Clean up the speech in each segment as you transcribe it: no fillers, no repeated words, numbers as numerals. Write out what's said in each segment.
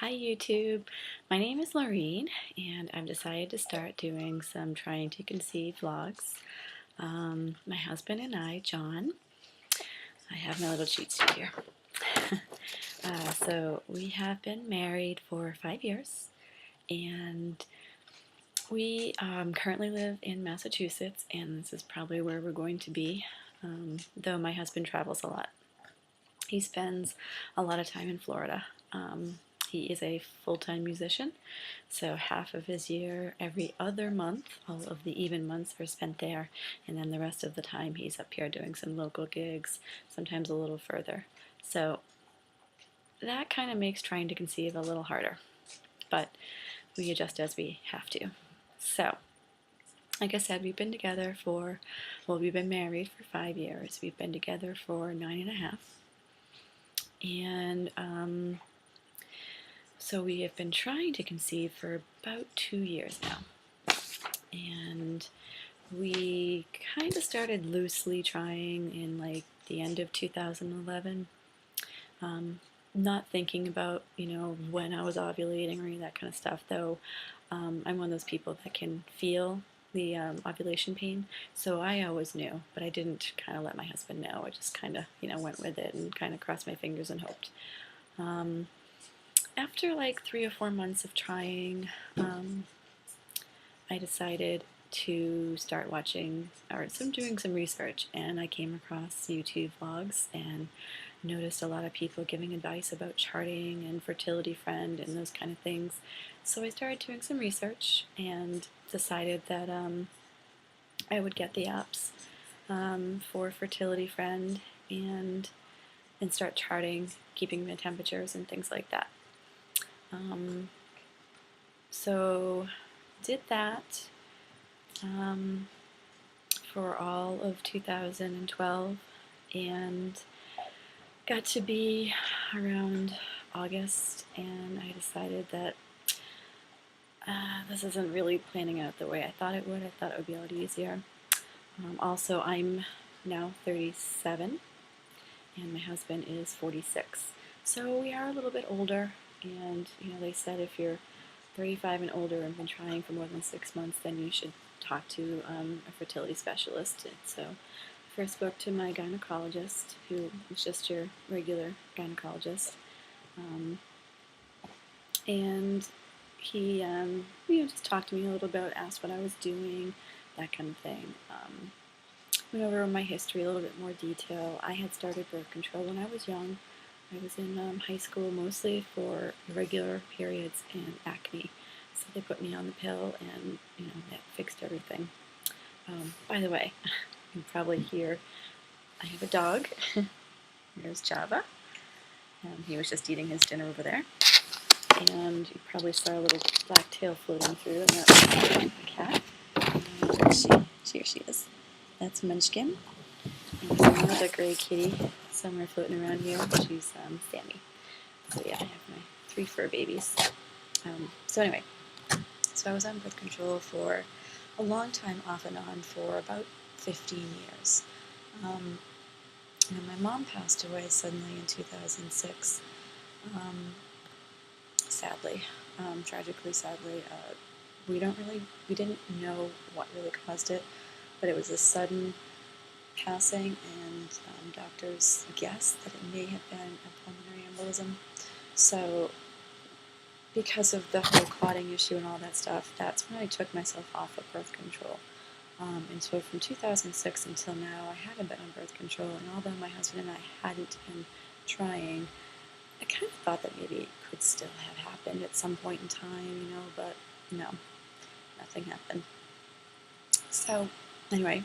Hi YouTube, my name is Laureen and I've decided to start doing some trying to conceive vlogs. My husband and I, John, I have my little cheat sheet here. So we have been married for 5 years and we currently live in Massachusetts, and this is probably where we're going to be, though my husband travels a lot. He spends a lot of time in Florida. He is a full-time musician, so half of his year, every other month, all of the even months are spent there, and then the rest of the time he's up here doing some local gigs, sometimes a little further. So that kind of makes trying to conceive a little harder, but we adjust as we have to. So, like I said, we've been together for, well, we've been married for 5 years. We've been together for 9.5. And so we have been trying to conceive for about 2 years now. And we kind of started loosely trying in like the end of 2011. Not thinking about, when I was ovulating or any of that kind of stuff, though. I'm one of those people that can feel the ovulation pain, so I always knew, but I didn't kind of let my husband know. I just kind of, went with it and kind of crossed my fingers and hoped. After like 3 or 4 months of trying, I decided to start watching or doing some research, and I came across YouTube vlogs and noticed a lot of people giving advice about charting and fertility friend and those kind of things. So I started doing some research and decided that I would get the apps for fertility friend and start charting, keeping my temperatures and things like that. So did that for all of 2012 and got to be around August, and I decided that this isn't really planning out the way I thought it would. I thought it would be a lot easier. Also, I'm now 37 and my husband is 46. So we are a little bit older, and they said if you're 35 and older and been trying for more than 6 months, then you should talk to a fertility specialist. So I first spoke to my gynecologist, who was just your regular gynecologist, and he just talked to me a little bit, asked what I was doing, that kind of thing. Went over my history a little bit more detail. I had started birth control when I was young. I was in high school mostly for irregular periods and acne. So they put me on the pill, and that fixed everything. By the way, you can probably hear I have a dog. There's Java. He was just eating his dinner over there. And you probably saw a little black tail floating through, and that's the cat. Here she is. That's Munchkin. And there's another gray kitty somewhere floating around here. She's Sammy. So yeah, I have my 3 fur babies. So anyway, so I was on birth control for a long time, off and on, for about 15 years. And my mom passed away suddenly in 2006. Sadly, tragically, sadly. We didn't know what really caused it, but it was a sudden passing, and doctors guessed that it may have been a pulmonary embolism. So because of the whole clotting issue and all that stuff, that's when I took myself off of birth control. And so from 2006 until now, I haven't been on birth control, and although my husband and I hadn't been trying, I kind of thought that maybe it could still have happened at some point in time, but no, nothing happened. So anyway,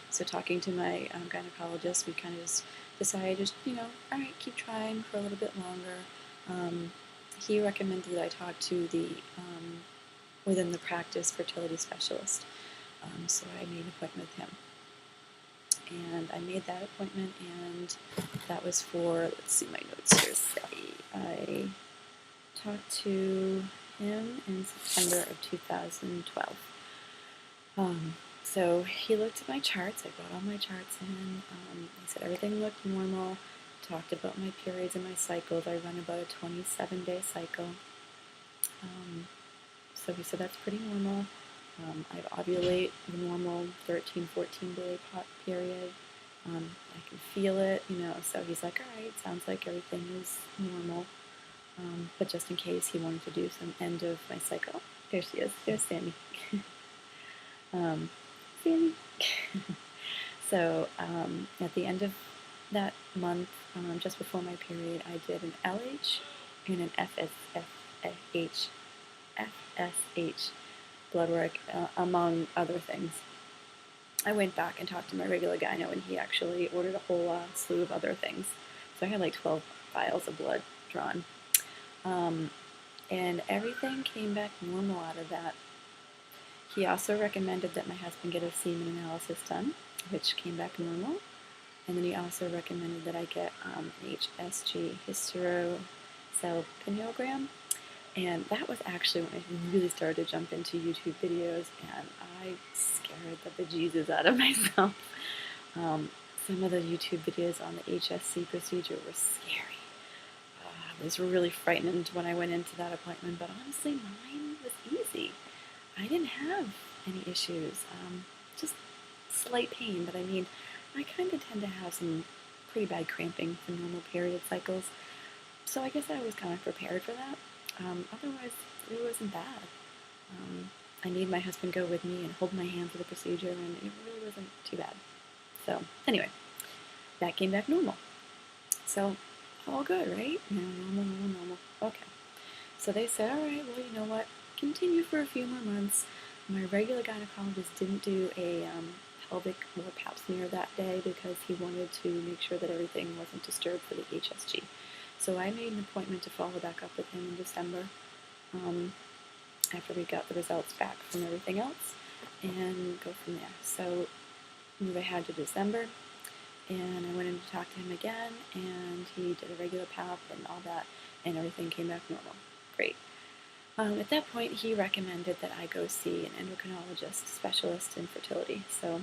so talking to my gynecologist, we kind of just decided, all right, keep trying for a little bit longer. He recommended that I talk to the within the practice fertility specialist. So I made an appointment with him. And I made that appointment, and that was for, let's see, my notes here say, I talked to him in September of 2012. So he looked at my charts. I brought all my charts in. He said everything looked normal. talked about my periods and my cycles. I run about a 27-day cycle. So he said that's pretty normal. I ovulate the normal 13, 14-day period. I can feel it, so he's like, all right, sounds like everything is normal. But just in case, he wanted to do some end of my cycle. Oh, there she is. There's Sammy. Sammy. So at the end of that month, just before my period, I did an LH and an FSH blood work, among other things. I went back and talked to my regular gyno, and he actually ordered a whole slew of other things. So I had like 12 vials of blood drawn. And everything came back normal out of that. He also recommended that my husband get a semen analysis done, which came back normal. And then he also recommended that I get an HSG, hysterosalpingogram. And that was actually when I really started to jump into YouTube videos, and I scared the bejesus out of myself. Some of the YouTube videos on the HSC procedure were scary. I was really frightened when I went into that appointment, but honestly, mine was easy. I didn't have any issues, just slight pain, but I mean, I kind of tend to have some pretty bad cramping for normal period cycles, so I guess I was kind of prepared for that. Otherwise, it wasn't bad. I made my husband go with me and hold my hand for the procedure, and it really wasn't too bad. So, anyway, that came back normal. So, all good, right? Normal. Okay. So they said, all right, well, you know what? Continue for a few more months. My regular gynecologist didn't do a pelvic or pap smear that day because he wanted to make sure that everything wasn't disturbed for the HSG. So I made an appointment to follow back up with him in December, after we got the results back from everything else, and go from there. So we had to December, and I went in to talk to him again, and he did a regular pap and all that, and everything came back normal. Great. At that point, he recommended that I go see an endocrinologist specialist in fertility. So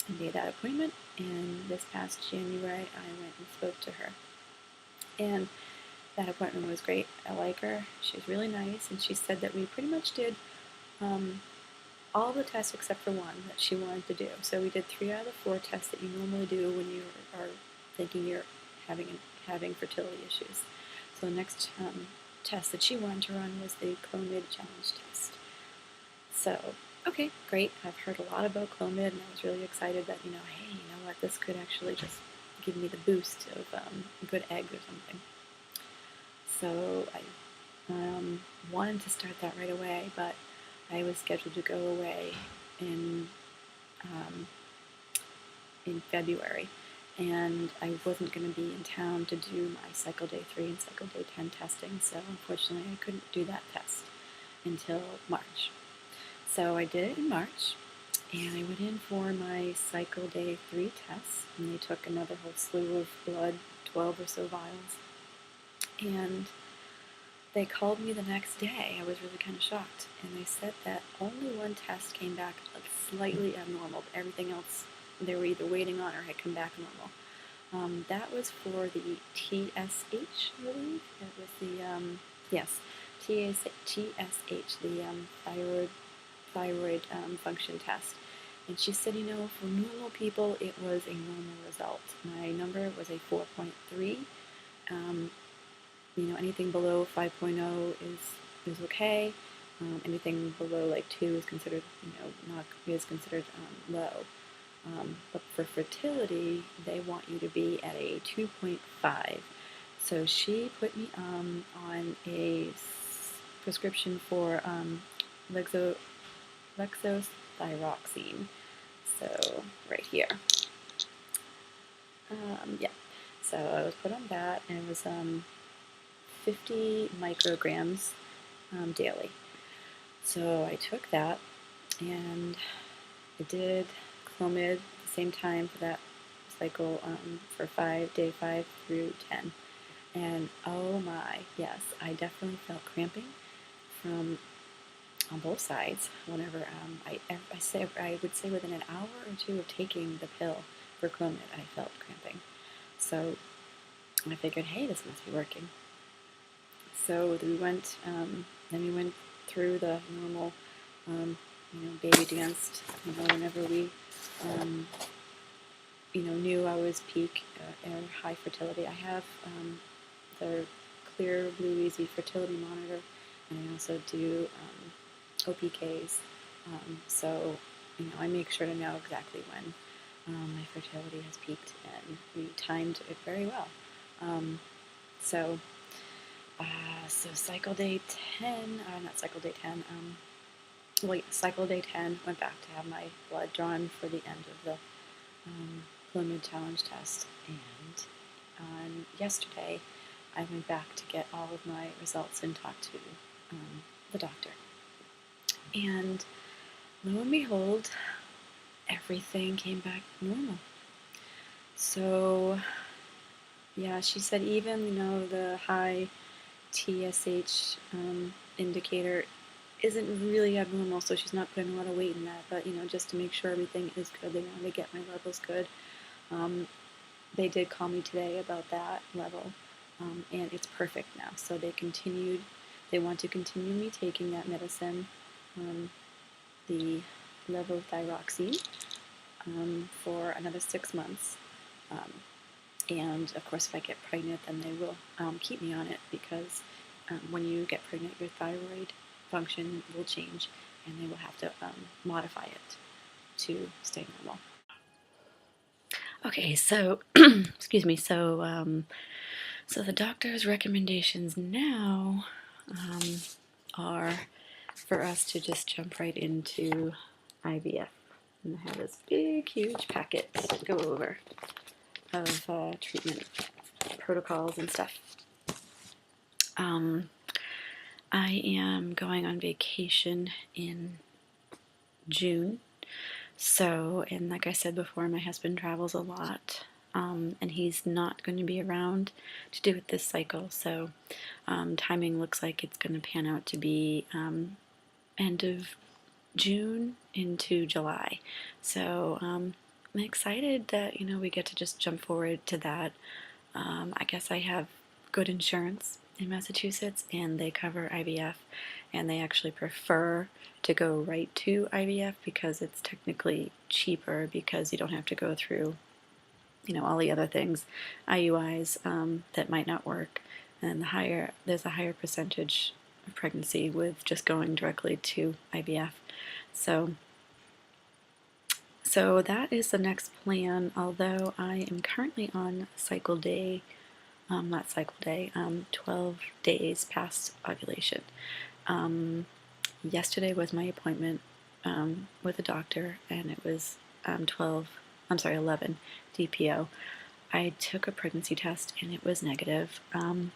I made that appointment, and this past January, I went and spoke to her. And that appointment was great. I like her. She's really nice, and she said that we pretty much did all the tests except for one that she wanted to do. So we did 3 out of the 4 tests that you normally do when you are thinking you're having fertility issues. So the next test that she wanted to run was the Clomid challenge test. So, okay, great. I've heard a lot about Clomid, and I was really excited that, hey, you know what, this could actually just give me the boost of good eggs or something. So I wanted to start that right away, but I was scheduled to go away in February, and I wasn't going to be in town to do my cycle day 3 and cycle day 10 testing, so unfortunately I couldn't do that test until March. So I did it in March, and I went in for my cycle day 3 tests, and they took another whole slew of blood, 12 or so vials, and they called me the next day. I was really kind of shocked, and they said that only one test came back slightly abnormal, but everything else they were either waiting on or had come back normal. That was for the TSH, I believe. It was the, yes, TSH, the thyroid function test. And she said, for normal people, it was a normal result. My number was a 4.3. Anything below 5.0 is okay. Anything below like 2 is considered, low. But for fertility, they want you to be at a 2.5. So she put me on a prescription for levothyroxine. So right here. Yeah. So I was put on that, and it was 50 micrograms daily. So I took that, and I did Clomid at the same time for that cycle for day 5 through 10. And oh my, yes, I definitely felt cramping on both sides. Whenever I would say within an hour or 2 of taking the pill for Clomid, I felt cramping. So I figured, hey, this must be working. So we went, then we went through the normal, baby danced, whenever we, knew I was peak or high fertility. I have the Clear Blue Easy fertility monitor, and I also do OPKs. So, I make sure to know exactly when my fertility has peaked, and we timed it very well. So, so cycle day 10, not cycle day 10, cycle day 10, went back to have my blood drawn for the end of the Clomid challenge test, and on yesterday I went back to get all of my results and talk to the doctor. And lo and behold, everything came back normal. So, yeah, she said even, the high TSH indicator isn't really abnormal, so she's not putting a lot of weight in that, but, just to make sure everything is good, they wanted to get my levels good. They did call me today about that level, and it's perfect now. So they want to continue me taking that medicine, the levothyroxine, for another 6 months. And of course, if I get pregnant, then they will keep me on it, because when you get pregnant, your thyroid function will change, and they will have to modify it to stay normal. Okay, so excuse me. So the doctor's recommendations now are for us to just jump right into IVF. And I have this big, huge packet to go over of treatment protocols and stuff. I am going on vacation in June. So, and like I said before, my husband travels a lot, and he's not going to be around to do it this cycle. So, timing looks like it's going to pan out to be end of June into July. So, I'm excited that, we get to just jump forward to that. I guess I have good insurance in Massachusetts, and they cover IVF, and they actually prefer to go right to IVF because it's technically cheaper, because you don't have to go through, all the other things, IUIs that might not work, and there's a higher percentage of pregnancy with just going directly to IVF. So that is the next plan, although I am currently on cycle day, 12 days past ovulation. Yesterday was my appointment with a doctor, and it was 11 DPO. I took a pregnancy test, and it was negative,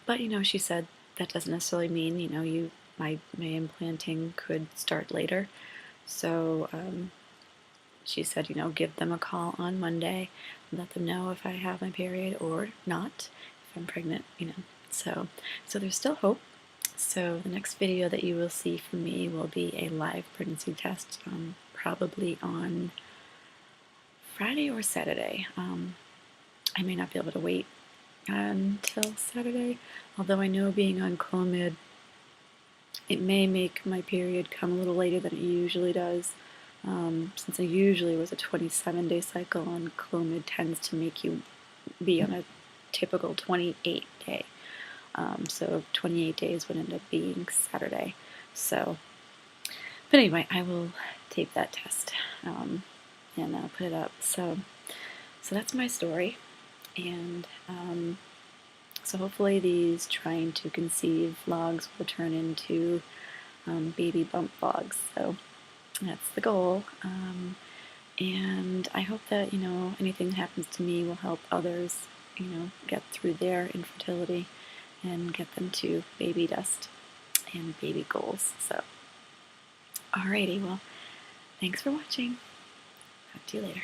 but she said that doesn't necessarily mean my implanting could start later. So she said, give them a call on Monday, let them know if I have my period or not, if I'm pregnant, So there's still hope. So the next video that you will see from me will be a live pregnancy test, probably on Friday or Saturday. I may not be able to wait until Saturday, although I know being on Clomid, it may make my period come a little later than it usually does. Since it usually was a 27-day cycle, on Clomid tends to make you be on a typical 28-day. So 28 days would end up being Saturday. So, but anyway, I will tape that test and put it up. So that's my story, and so hopefully these trying to conceive vlogs will turn into baby bump vlogs. So that's the goal, and I hope that anything that happens to me will help others get through their infertility and get them to baby dust and baby goals. So alrighty, well, thanks for watching. Talk to you later.